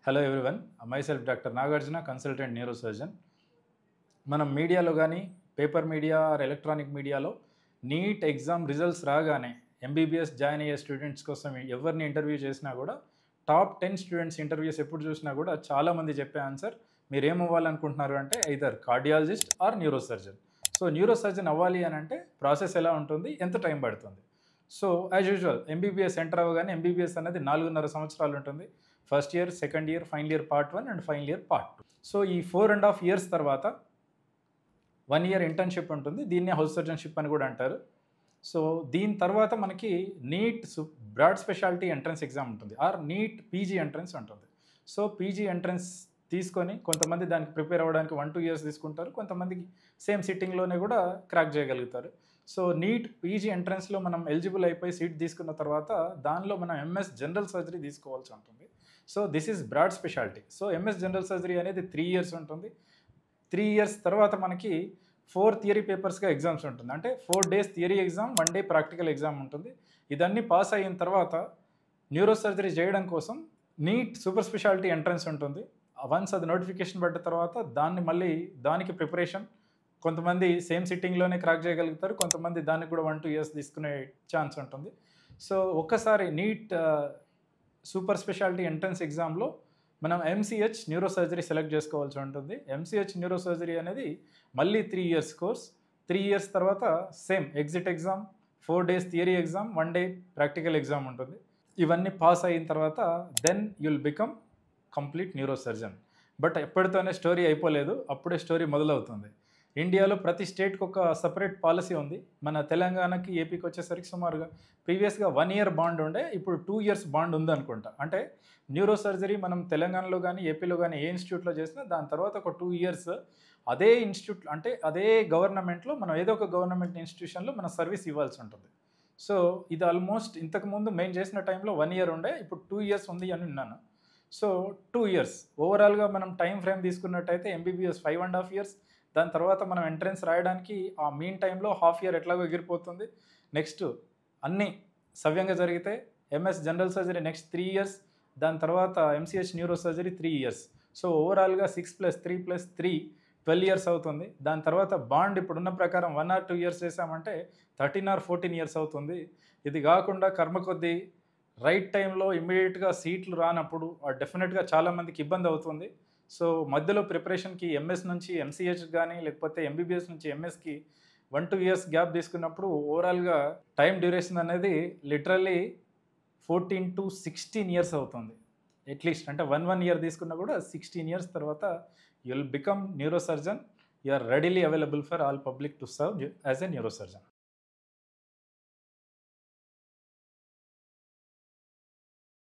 Hello everyone, myself doctor Nagarjuna, consultant neurosurgeon. మనం మీడియాలో కానీ పేపర్ మీడియా ఆర్ ఎలక్ట్రానిక్ మీడియాలో నీట్ ఎగ్జామ్ రిజల్ట్స్ రాగానే ఎంబీబీఎస్ జాయిన్ అయ్యే స్టూడెంట్స్ కోసం ఎవరిని ఇంటర్వ్యూ చేసినా కూడా టాప్ 10 స్టూడెంట్స్ ఇంటర్వ్యూస్ ఎప్పుడు చూసినా కూడా చాలామంది చెప్పే ఆన్సర్, మీరు ఏమవ్వాలనుకుంటున్నారు అంటే either cardiologist or neurosurgeon. So neurosurgeon అవ్వాలి అని అంటే ప్రాసెస్ ఎలా ఉంటుంది, ఎంత టైం పడుతుంది? So as usual MBBS enter అవ్వగానే ఎంబీబీఎస్ అనేది 4.5 సంవత్సరాలు ఉంటుంది. First year, second year, final year part 1 and final year part 2. So ఈ 4.5 years తర్వాత 1 year ఇంటర్న్షిప్ ఉంటుంది. దీన్నే హౌస్ సర్జన్షిప్ అని కూడా అంటారు. సో దీని తర్వాత మనకి NEET broad speciality entrance exam ఉంటుంది, ఆర్ నీట్ పీజీ ఎంట్రన్స్ ఉంటుంది. సో పీజీ ఎంట్రన్స్ తీసుకొని కొంతమంది దానికి ప్రిపేర్ అవ్వడానికి 1-2 years తీసుకుంటారు, కొంతమందికి సేమ్ సిట్టింగ్లోనే కూడా క్రాక్ చేయగలుగుతారు. సో నీట్ పీజీ ఎంట్రన్స్లో మనం ఎలిజిబుల్ అయిపోయి సీట్ తీసుకున్న తర్వాత దానిలో మనం ఎంఎస్ జనరల్ సర్జరీ తీసుకోవాల్సి ఉంటుంది. So this is broad speciality. So MS general surgery అనేది 3 years ఉంటుంది. 3 years తర్వాత మనకి 4 థియరీ పేపర్స్గా ఎగ్జామ్స్ ఉంటుంది. అంటే 4 days theory exam, 1 day practical exam ఉంటుంది. ఇదన్నీ పాస్ అయిన తర్వాత న్యూరో సర్జరీ చేయడం కోసం నీట్ సూపర్ స్పెషాలిటీ ఎంట్రన్స్ ఉంటుంది. వన్స్ అది నోటిఫికేషన్ పడ్డ తర్వాత దానికి ప్రిపరేషన్, కొంతమంది సేమ్ సిట్టింగ్లోనే క్రాక్ చేయగలుగుతారు, కొంతమంది దానికి కూడా 1-2 years తీసుకునే ఛాన్స్ ఉంటుంది. సో ఒక్కసారి నీట్ సూపర్ స్పెషాలిటీ ఎంట్రన్స్ ఎగ్జామ్లో మనం ఎంసీహెచ్ న్యూరో సర్జరీ సెలెక్ట్ చేసుకోవాల్సి ఉంటుంది. ఎంసీహెచ్ న్యూరో సర్జరీ అనేది మళ్ళీ 3 years కోర్స్. 3 years తర్వాత same exit exam, 4 days theory exam, 1 day practical exam ఉంటుంది. ఇవన్నీ పాస్ అయిన తర్వాత then you'll become complete neuro surgeon. But ఎప్పటితోనే స్టోరీ అయిపోలేదు, అప్పుడే స్టోరీ మొదలవుతుంది. ఇండియాలో ప్రతి స్టేట్కి ఒక సపరేట్ పాలసీ ఉంది. మన తెలంగాణకి, ఏపీకి వచ్చేసరికి సుమారుగా ప్రీవియస్గా 1 year బాండ్ ఉండే, ఇప్పుడు 2 years బాండ్ ఉంది అనుకుంటా. అంటే న్యూరో సర్జరీ మనం తెలంగాణలో కానీ ఏపీలో కానీ ఏ ఇన్స్టిట్యూట్లో చేసినా దాని తర్వాత ఒక 2 years అదే ఇన్స్టిట్యూట్, అంటే అదే గవర్నమెంట్లో మనం ఏదో ఒక గవర్నమెంట్ ఇన్స్టిట్యూషన్లో మన సర్వీస్ ఇవ్వాల్సి ఉంటుంది. సో ఇది ఆల్మోస్ట్ ఇంతకుముందు మేము చేసిన టైంలో 1 year ఉండే, ఇప్పుడు 2 years ఉంది అని విన్నాను. సో 2 years ఓవరాల్గా మనం టైం ఫ్రేమ్ తీసుకున్నట్టయితే ఎంబీబీఎస్ 5.5 years. దాని తర్వాత మనం ఎంట్రన్స్ రాయడానికి ఆ మీన్ టైంలో 1/2 year ఎట్లాగో ఎగిరిపోతుంది. నెక్స్ట్ అన్నీ సవ్యంగా జరిగితే MS general surgery next 3 years, దాని తర్వాత MCh neuro surgery 3 years. So ఓవరాల్గా 6 + 3 + 3 12 years అవుతుంది. దాని తర్వాత బాండ్ ఇప్పుడున్న ప్రకారం 1 or 2 years చేసామంటే 13 or 14 years అవుతుంది. ఇది కాకుండా కర్మ కొద్దీ రైట్ టైంలో ఇమ్మీడియట్గా సీట్లు రానప్పుడు డెఫినెట్గా చాలామందికి ఇబ్బంది అవుతుంది. సో మధ్యలో ప్రిపరేషన్కి ఎంఎస్ నుంచి ఎంసీహెచ్ కానీ లేకపోతే ఎంబీబీఎస్ నుంచి ఎంఎస్కి 1-2 years గ్యాప్ తీసుకున్నప్పుడు ఓవరాల్గా టైం డ్యూరేషన్ అనేది లిటరల్లీ 14 to 16 years అవుతుంది అట్లీస్ట్. అంటే 1 year తీసుకున్నా కూడా 16 years తర్వాత you will become neurosurgeon. You are readily available for all public to serve as a neuro surgeon.